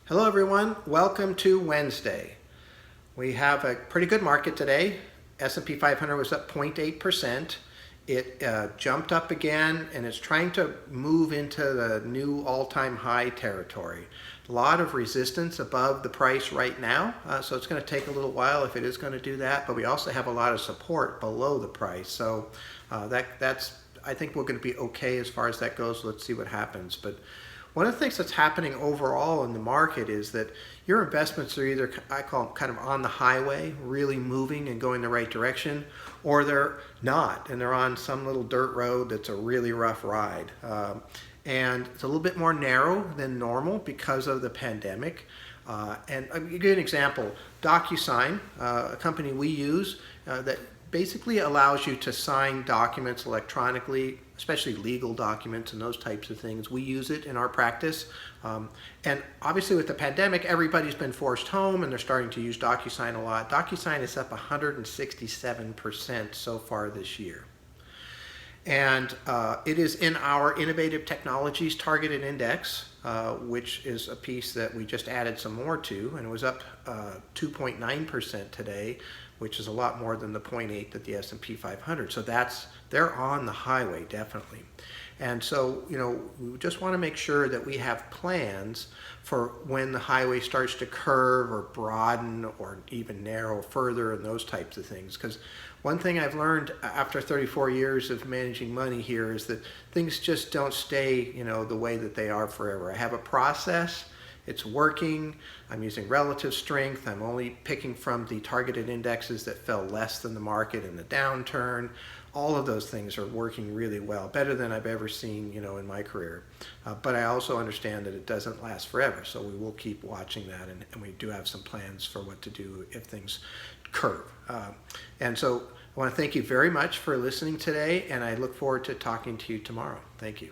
Hello everyone, welcome to Wednesday. We have a pretty good market today. S&P 500 was up 0.8%. It jumped up again and it's trying to move into the new all-time high territory. A lot of resistance above the price right now, so it's going to take a little while if it is going to do that, but we also have a lot of support below the price. So I think we're going to be okay as far as that goes. Let's see what happens. But one of the things that's happening overall in the market is that your investments are either, I call them kind of on the highway, really moving and going the right direction, or they're not, and they're on some little dirt road that's a really rough ride. And it's a little bit more narrow than normal because of the pandemic. And I'll give you an example. DocuSign, a company we use that basically allows you to sign documents electronically, especially legal documents and those types of things. We use it in our practice. And obviously with the pandemic, everybody's been forced home and they're starting to use DocuSign a lot. DocuSign is up 167% so far this year. And it is in our Innovative Technologies Targeted Index, which is a piece that we just added some more to, and it was up 2.9% today, which is a lot more than the 0.8 that the S&P 500. So they're on the highway, definitely. And so, we just want to make sure that we have plans for when the highway starts to curve or broaden or even narrow further and those types of things. Because one thing I've learned after 34 years of managing money here is that things just don't stay, the way that they are forever. I have a process. It's working. I'm using relative strength. I'm only picking from the targeted indexes that fell less than the market in the downturn. All of those things are working really well, better than I've ever seen, in my career. But I also understand that it doesn't last forever, so we will keep watching that, and we do have some plans for what to do if things curve. And so I want to thank you very much for listening today, and I look forward to talking to you tomorrow. Thank you.